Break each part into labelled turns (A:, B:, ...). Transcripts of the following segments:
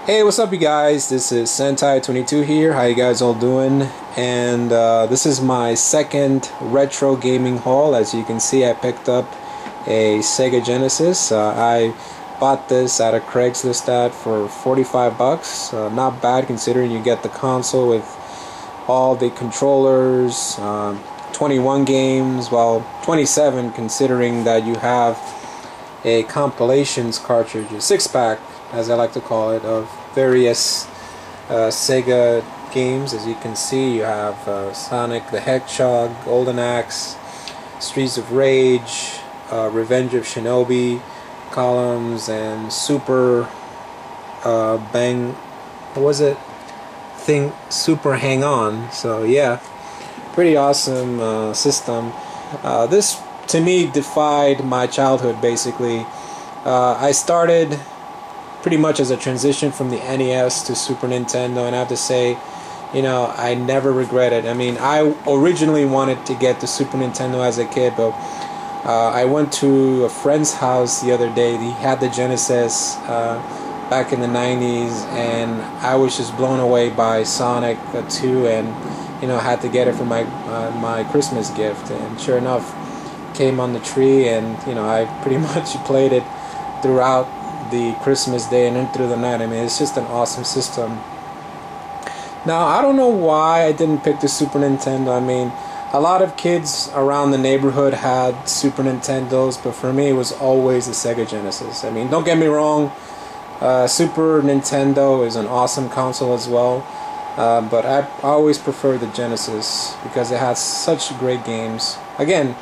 A: Hey, what's up you guys? This is Sentai22 here. How you guys all doing? And this is my second retro gaming haul. As you can see, I picked up a Sega Genesis. I bought this at a Craigslist ad for 45 bucks. Not bad considering you get the console with all the controllers, 21 games, well 27 considering that you have a compilations cartridge, a 6-pack as I like to call it, of various Sega games. As you can see, you have Sonic the Hedgehog, Golden Axe, Streets of Rage, Revenge of Shinobi, Columns, and Super Bang, what was it? Super Hang On. So yeah, pretty awesome system. This to me defied my childhood basically. I started pretty much as a transition from the NES to Super Nintendo, and I have to say, you know, I never regret it. I mean, I originally wanted to get the Super Nintendo as a kid, but I went to a friend's house the other day. He had the Genesis back in the 90s, and I was just blown away by Sonic 2, and you know, had to get it for my my Christmas gift. And sure enough, came on the tree, and you know, I pretty much played it throughout the Christmas day and then through the night. I mean, it's just an awesome system. Now, I don't know why I didn't pick the Super Nintendo. I mean, a lot of kids around the neighborhood had Super Nintendos, but for me it was always the Sega Genesis. I mean, don't get me wrong, Super Nintendo is an awesome console as well, but I always prefer the Genesis because it has such great games. Again,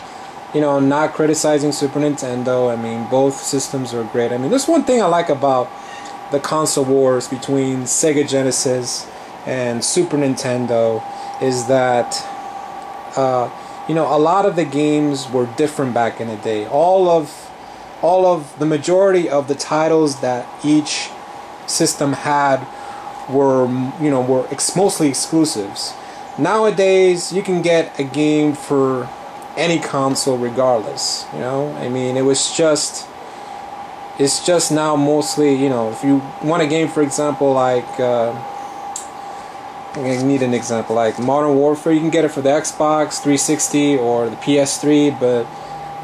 A: you know, not criticizing Super Nintendo. I mean, both systems are great. I mean, there's one thing I like about the console wars between Sega Genesis and Super Nintendo is that, you know, a lot of the games were different back in the day. All of the majority of the titles that each system had were, you know, were mostly exclusives. Nowadays, you can get a game for any console regardless, you know. I mean, it's just now mostly, you know, if you want a game, for example, like I need an example like Modern Warfare, you can get it for the Xbox 360 or the PS3, but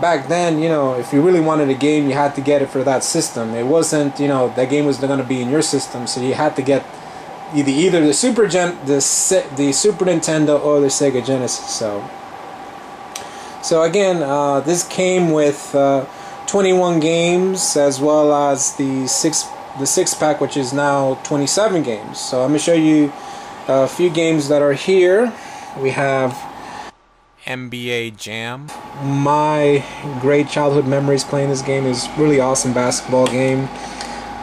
A: back then, you know, if you really wanted a game, you had to get it for that system. It wasn't, you know, that game was going to be in your system, so you had to get either the Super Nintendo or the Sega Genesis. So again, this came with 21 games as well as the six pack, which is now 27 games. So I'm going to show you a few games that are here. We have NBA Jam. My great childhood memories playing this game. Is really awesome basketball game.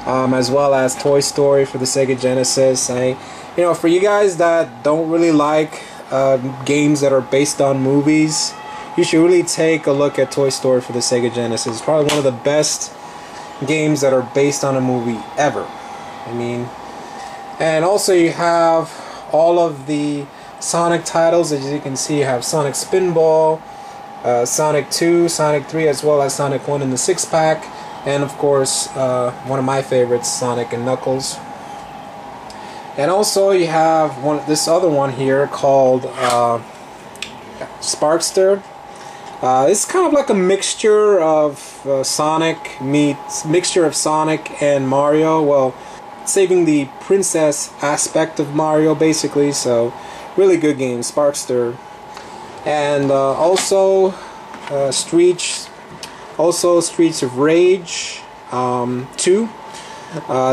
A: As well as Toy Story for the Sega Genesis. You know, for you guys that don't really like games that are based on movies, you should really take a look at Toy Story for the Sega Genesis. It's probably one of the best games that are based on a movie ever. I mean, and also you have all of the Sonic titles. As you can see, you have Sonic Spinball, Sonic 2, Sonic 3, as well as Sonic 1 in the 6-pack, and of course, one of my favorites, Sonic and Knuckles. And also you have this other one here called Sparkster. It's kind of like a mixture of Sonic and Mario. Well, saving the princess aspect of Mario basically. So really good game, Sparkster. And also Streets of Rage 2.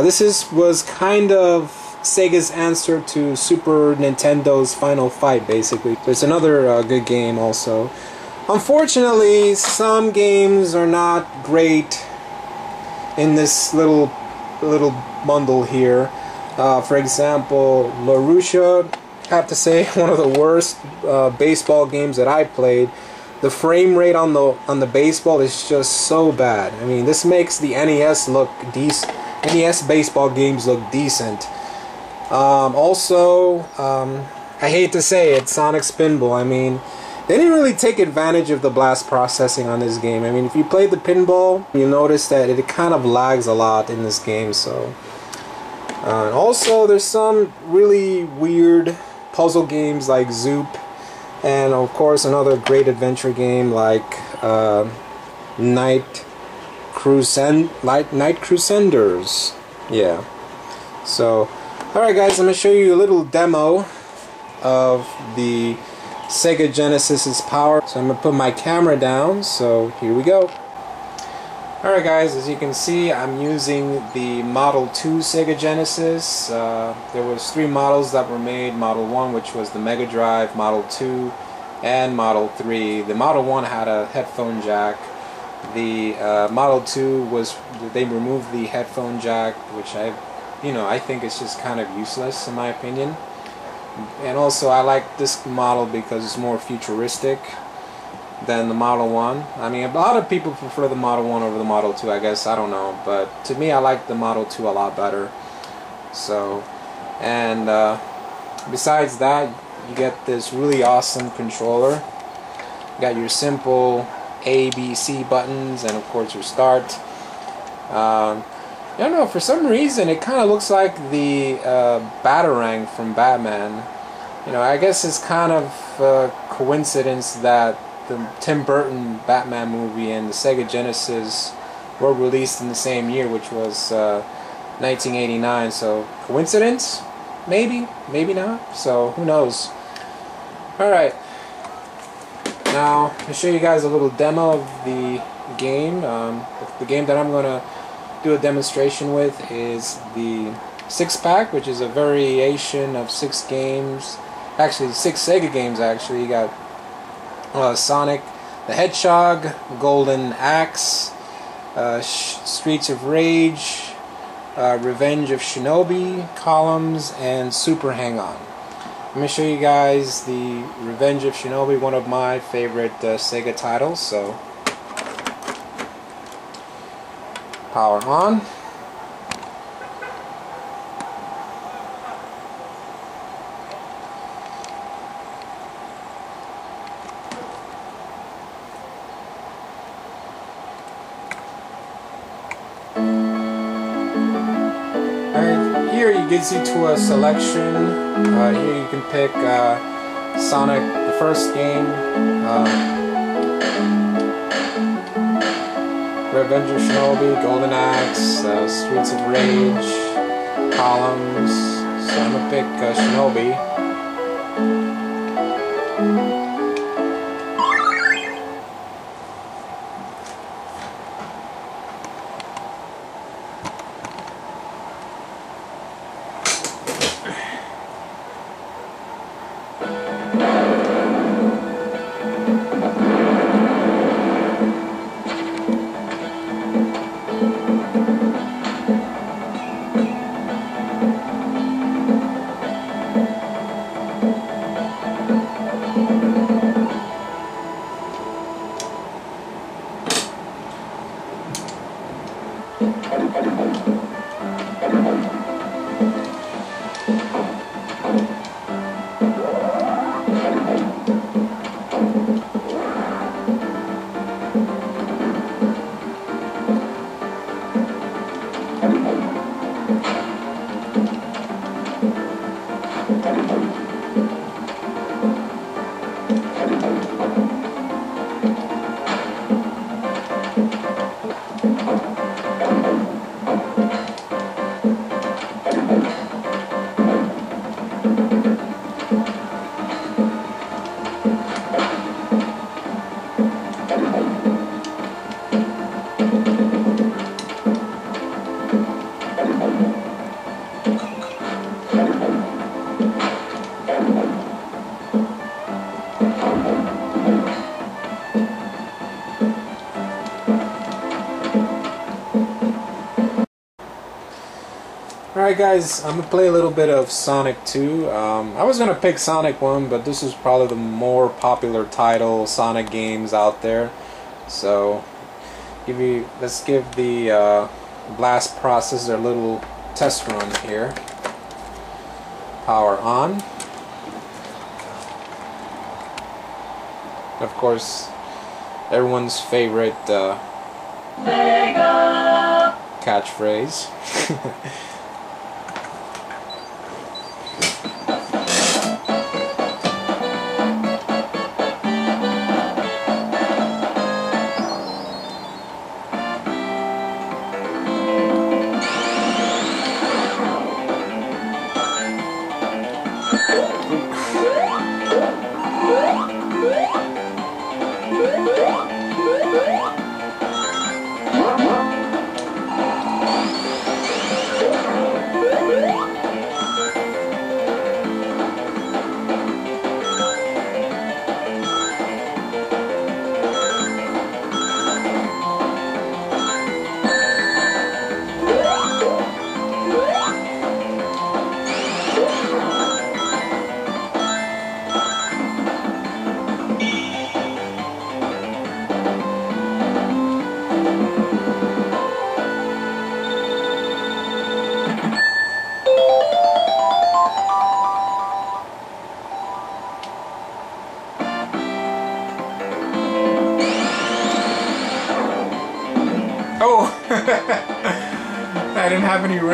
A: This was kind of Sega's answer to Super Nintendo's Final Fight basically. It's another good game also. Unfortunately, some games are not great in this little bundle here. For example, LaRusha, I have to say, one of the worst baseball games that I played. The frame rate on the baseball is just so bad. I mean, this makes the NES look decent. NES baseball games look decent. Also, I hate to say it, Sonic Spinball. I mean, they didn't really take advantage of the blast processing on this game. I mean, if you play the pinball, you notice that it kind of lags a lot in this game. So And also, there's some really weird puzzle games like Zoop, and of course another great adventure game like Night Crusaders. Yeah. So, alright guys, I'm going to show you a little demo of the Sega Genesis's power. So I'm going to put my camera down, so here we go. Alright guys, as you can see, I'm using the Model 2 Sega Genesis. There was 3 models that were made. Model 1, which was the Mega Drive, Model 2, and Model 3. The Model 1 had a headphone jack. The Model 2 was, they removed the headphone jack, which I think it's just kind of useless in my opinion. And also I like this model because it's more futuristic than the Model 1. I mean, a lot of people prefer the Model 1 over the Model 2, I guess, I don't know, but to me I like the Model 2 a lot better. So, and besides that, you get this really awesome controller. You got your simple A, B, C buttons, and of course your start. I don't know, for some reason it kind of looks like the Batarang from Batman. You know, I guess it's kind of a coincidence that the Tim Burton Batman movie and the Sega Genesis were released in the same year, which was 1989. So, coincidence? Maybe, maybe not. So, who knows? Alright. Now, I'll show you guys a little demo of the game. The game that I'm going to do a demonstration with is the 6-pack, which is a variation of 6 games. Actually, 6 Sega games, actually. You got Sonic the Hedgehog, Golden Axe, Streets of Rage, Revenge of Shinobi, Columns, and Super Hang-On. Let me show you guys the Revenge of Shinobi, one of my favorite Sega titles. So, power on. Here it gets you to a selection. Here you can pick Sonic, the first game, Revenge of Shinobi, Golden Axe, Streets of Rage, Columns. So I'm gonna pick Shinobi. Alright guys, I'm going to play a little bit of Sonic 2. I was going to pick Sonic 1, but this is probably the more popular title Sonic games out there. So, let's give the blast processor a little test run here. Power on. Of course, everyone's favorite Sega catchphrase.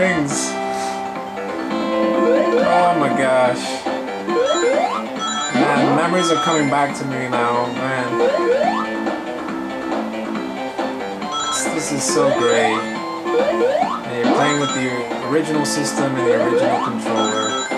A: rings. Oh my gosh. Man, memories are coming back to me now, man. This is so great. And you're playing with the original system and the original controller.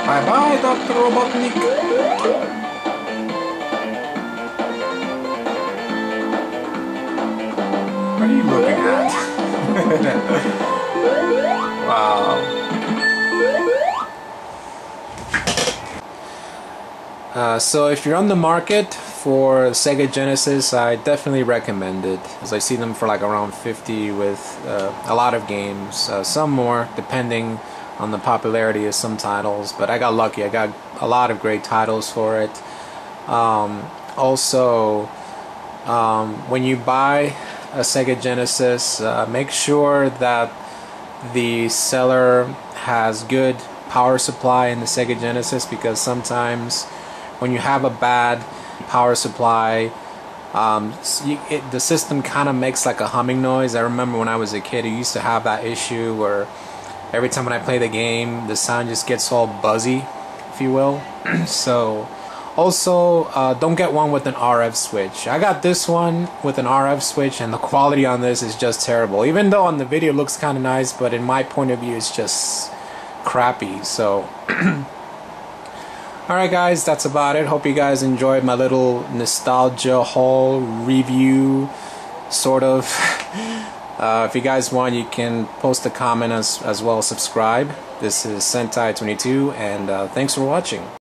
A: Bye bye, Dr. Robotnik. What are you looking at? Wow. So if you're on the market for Sega Genesis, I definitely recommend it, as I see them for like around 50 with a lot of games, some more depending on the popularity of some titles, but I got lucky. I got a lot of great titles for it. Also, when you buy a Sega Genesis, make sure that the seller has good power supply in the Sega Genesis, because sometimes when you have a bad power supply, the system kind of makes like a humming noise. I remember when I was a kid, I used to have that issue where every time when I play the game, the sound just gets all buzzy, if you will. So, also, don't get one with an RF switch. I got this one with an RF switch, and the quality on this is just terrible. Even though on the video it looks kind of nice, but in my point of view, it's just crappy. So, alright guys, that's about it. Hope you guys enjoyed my little nostalgia haul review, sort of. If you guys want, you can post a comment as well as subscribe. This is Sentai 22, and thanks for watching.